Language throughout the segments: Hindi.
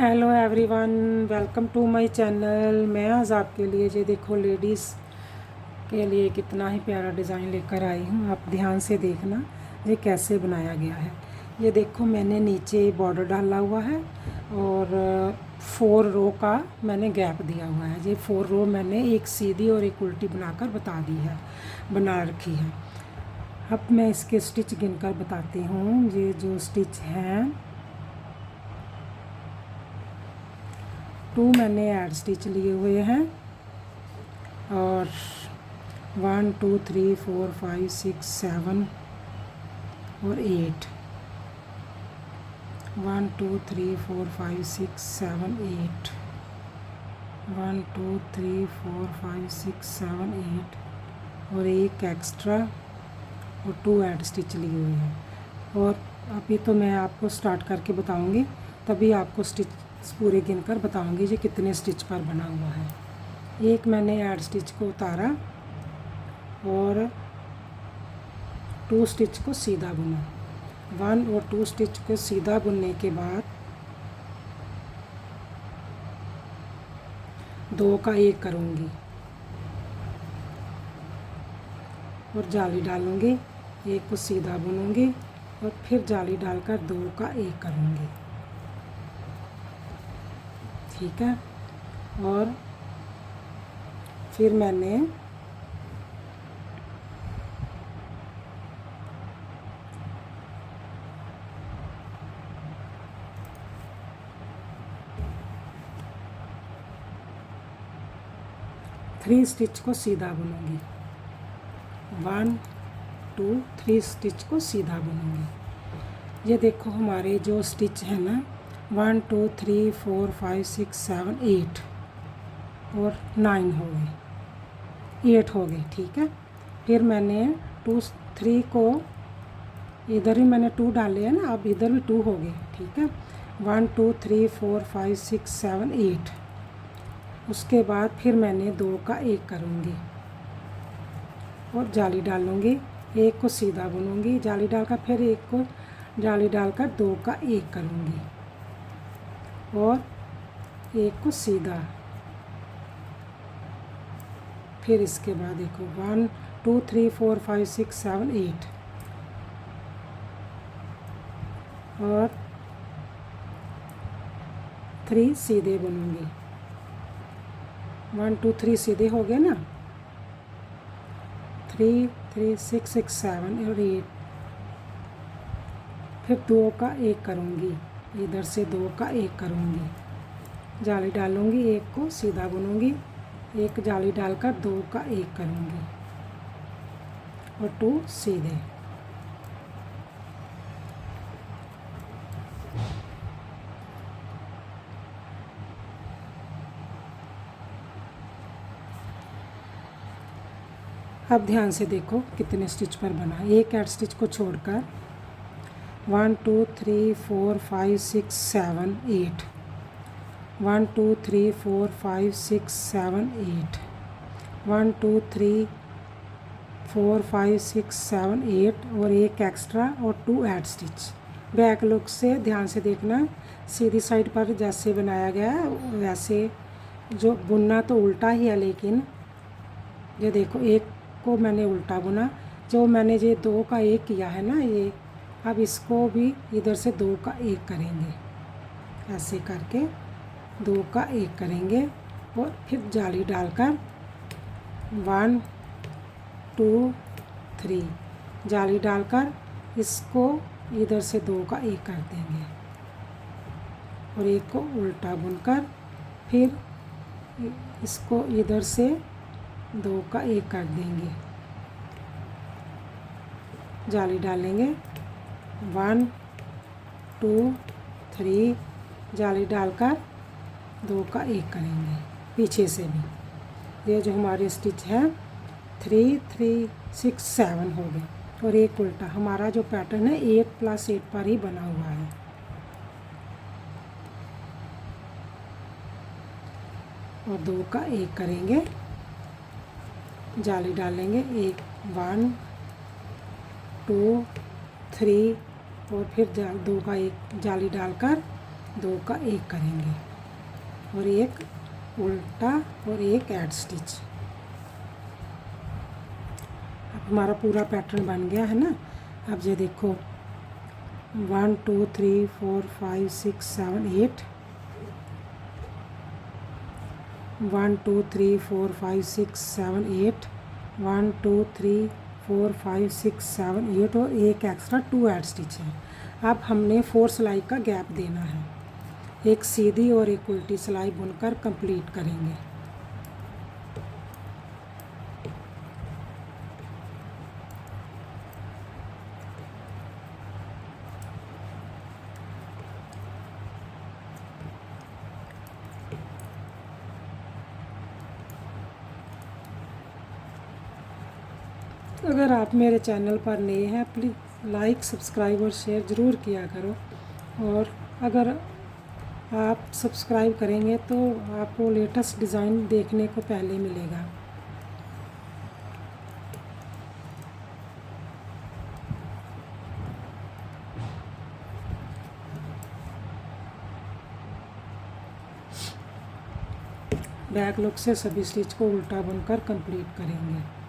Hello everyone, welcome to my channel. मैं आज आपके लिए ये देखो लेडीज़ के लिए कितना ही प्यारा डिज़ाइन लेकर आई हूँ। आप ध्यान से देखना ये कैसे बनाया गया है। ये देखो मैंने नीचे बॉर्डर डाला हुआ है और 4 रो का मैंने गैप दिया हुआ है। ये 4 रो मैंने एक सीधी और एक उल्टी बनाकर बना रखी है। अब मैं इसके स्टिच गिनकर बताती हूँ। ये जो स्टिच हैं 2 मैंने ऐड स्टिच लिए हुए हैं और 1 2 3 4 5 6 7 और 8 1 2 3 4 5 6 7 8 1 2 3 4 5 6 7 8 और एक एक्स्ट्रा और 2 ऐड स्टिच लिए हुए हैं। और अभी तो मैं आपको स्टार्ट करके बताऊंगी, तभी आपको स्टिच पूरे गिनकर बताऊंगी ये कितने स्टिच पर बना हुआ है। एक मैंने ऐड स्टिच को उतारा और 2 स्टिच को सीधा बुना। 1 और 2 स्टिच को सीधा बुनने के बाद 2 का 1 करूँगी और जाली डालूँगी, 1 को सीधा बुनूँगी और फिर जाली डालकर 2 का 1 करूँगी। ठीक है। और फिर मैंने थ्री स्टिच को सीधा बुनूँगी। 1 2 3 स्टिच को सीधा बुनूँगी। ये देखो हमारे जो स्टिच है ना 1 2 3 4 5 6 7 8 और 9 हो गए, 8 हो गए। ठीक है। फिर मैंने 2 3 को इधर भी मैंने 2 डाले हैं ना, अब इधर भी 2 हो गए। ठीक है। 1 2 3 4 5 6 7 8। उसके बाद फिर मैंने 2 का 1 करूँगी और जाली डालूँगी, 1 को सीधा बुनूँगी, जाली डालकर फिर 1 को जाली डालकर 2 का 1 करूँगी और 1 को सीधा। फिर इसके बाद देखो 1 2 3 4 5 6 7 8 और 3 सीधे बुनूँगी। 1 2 3 सीधे हो गए ना, 3 3 6 6 7 और 8। फिर 2 का 1 करूँगी, इधर से 2 का 1 करूँगी, जाली डालूँगी, 1 को सीधा बुनूँगी, 1 जाली डालकर 2 का 1 करूँगी और 2 सीधे। अब ध्यान से देखो कितने स्टिच पर बना। एक ऐड स्टिच को छोड़कर 1 2 3 4 5 6 7 8 1 2 3 4 5 6 7 8 1 2 3 4 5 6 7 8 और एक एक्स्ट्रा और 2 ऐड स्टिच। बैक लुक से ध्यान से देखना, सीधी साइड पर जैसे बनाया गया है वैसे जो बुनना तो उल्टा ही है, लेकिन ये देखो 1 को मैंने उल्टा बुना। जो मैंने ये 2 का 1 किया है ना, ये अब इसको भी इधर से 2 का 1 करेंगे, ऐसे करके 2 का 1 करेंगे और फिर जाली डालकर 1 2 3 जाली डालकर इसको इधर से 2 का 1 कर देंगे और 1 को उल्टा बुनकर फिर इसको इधर से 2 का 1 कर देंगे, जाली डालेंगे, 1 2 3 जाली डालकर 2 का 1 करेंगे पीछे से भी। ये जो हमारे स्टिच है 3 3 6 7 हो गए और एक उल्टा। हमारा जो पैटर्न है 8 + 8 पर ही बना हुआ है। और 2 का 1 करेंगे, जाली डालेंगे, 1 2 3 और फिर 2 का 1 जाली डालकर दो का एक करेंगे और एक उल्टा और एक ऐड स्टिच। अब हमारा पूरा पैटर्न बन गया है ना। अब ये देखो 1 2 3 4 5 6 7 8, 1 2 3 4 5 6 7 8, 1 2 3 4 5 6 7 8 और एक एक्स्ट्रा 2 ऐड स्टिच है। अब हमने 4 सिलाई का गैप देना है। एक सीधी और एक उल्टी सिलाई बुनकर कंप्लीट करेंगे। अगर आप मेरे चैनल पर नए हैं प्लीज़ लाइक सब्सक्राइब और शेयर ज़रूर किया करो। और अगर आप सब्सक्राइब करेंगे तो आपको लेटेस्ट डिज़ाइन देखने को पहले मिलेगा। बैक लुक से सभी स्टिच को उल्टा बुनकर कंप्लीट करेंगे।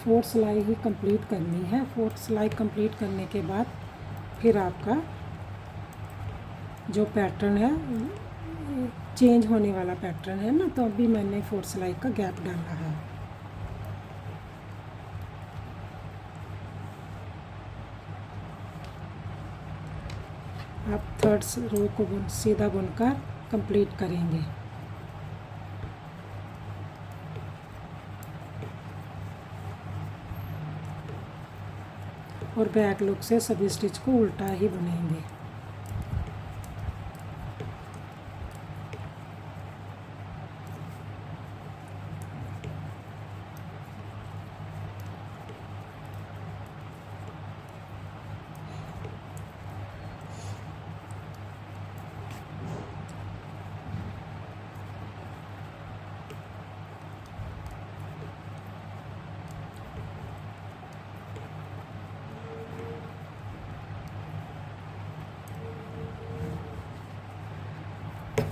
फोर्थ सिलाई ही कंप्लीट करनी है। फोर्थ सिलाई कंप्लीट करने के बाद फिर आपका जो पैटर्न है चेंज होने वाला पैटर्न है ना, तो अभी मैंने फोर्थ सिलाई का गैप डाला है। आप थर्ड रो को सीधा बुनकर कंप्लीट करेंगे और बैक लुक से सभी स्टिच को उल्टा ही बुनेंगे।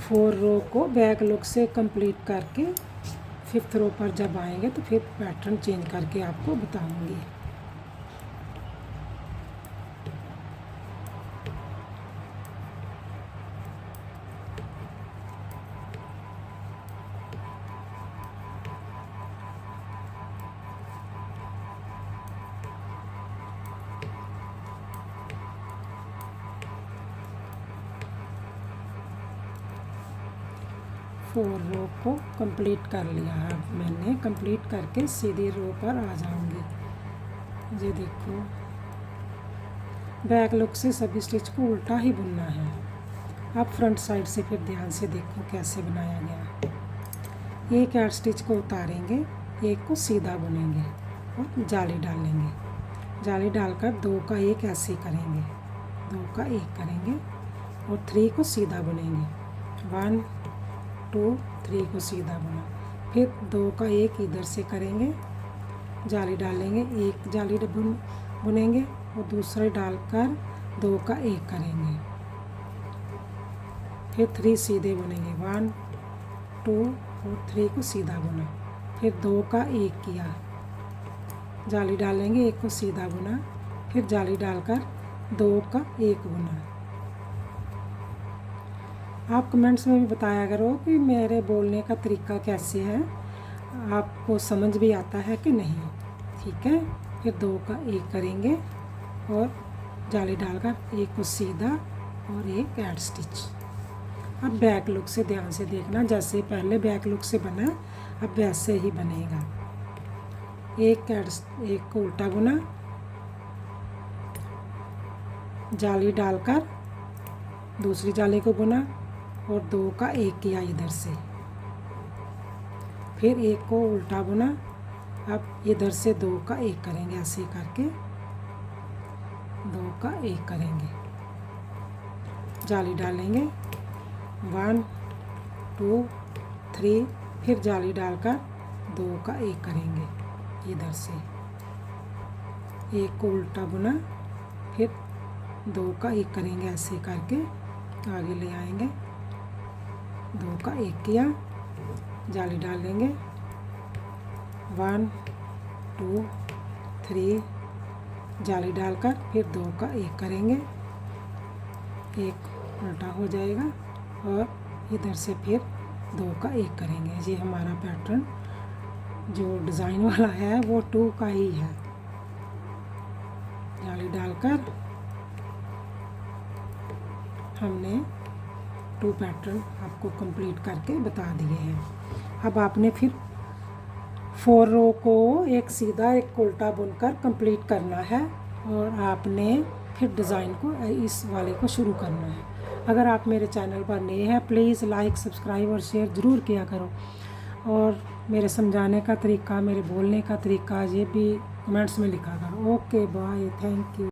फोर रो को बैक लुक से कंप्लीट करके फिफ्थ रो पर जब आएंगे तो फिर पैटर्न चेंज करके आपको बताऊंगी। फोर रो को कंप्लीट कर लिया है। अब मैंने कंप्लीट करके सीधी रो पर आ जाऊंगी। ये देखो बैक लुक से सभी स्टिच को उल्टा ही बुनना है। आप फ्रंट साइड से फिर ध्यान से देखो कैसे बनाया गया। एक ऐड स्टिच को उतारेंगे, एक को सीधा बुनेंगे और जाली डालेंगे। जाली डालकर दो का एक ऐसे करेंगे, दो का एक करेंगे और 3 को सीधा बुनेंगे। 1 2 3 को सीधा बुना, फिर 2 का एक इधर से करेंगे, जाली डालेंगे, एक जाली बुनेंगे और दूसरे डालकर 2 का एक करेंगे, फिर 3 सीधे बुनेंगे। 1 2 और 3 को सीधा बुना, फिर 2 का एक किया, जाली डालेंगे, एक को सीधा बुना, फिर जाली डालकर 2 का एक बुना। आप कमेंट्स में भी बताया करो कि मेरे बोलने का तरीका कैसे है, आपको समझ भी आता है कि नहीं। ठीक है, फिर 2 का एक करेंगे और जाली डालकर एक को सीधा और एक ऐड स्टिच। अब बैक लुक से ध्यान से देखना, जैसे पहले बैक लुक से बना अब वैसे ही बनेगा। एक को उल्टा बुना, जाली डालकर दूसरी जाली को बुना और 2 का एक किया इधर से, फिर एक को उल्टा बुना अब इधर से 2 का 1 करेंगे, ऐसे करके 2 का 1 करेंगे, जाली डालेंगे 1 2 3, फिर जाली डालकर 2 का 1 करेंगे, इधर से 1 को उल्टा बुना, फिर 2 का 1 करेंगे, ऐसे करके आगे ले आएंगे, 2 का 1 किया, जाली डालेंगे 1 2 3, जाली डालकर फिर 2 का 1 करेंगे, 1 उल्टा हो जाएगा और इधर से फिर 2 का 1 करेंगे। ये हमारा पैटर्न जो डिज़ाइन वाला है वो 2 का ही है। जाली डालकर हमने 2 पैटर्न आपको कंप्लीट करके बता दिए हैं। अब आपने फिर 4 रो को एक सीधा एक उल्टा बुनकर कंप्लीट करना है और आपने फिर डिज़ाइन को इस वाले को शुरू करना है। अगर आप मेरे चैनल पर नए हैं प्लीज़ लाइक सब्सक्राइब और शेयर ज़रूर किया करो, और मेरे समझाने का तरीका, मेरे बोलने का तरीका ये भी कमेंट्स में लिखा करो। Okay bye, thank you.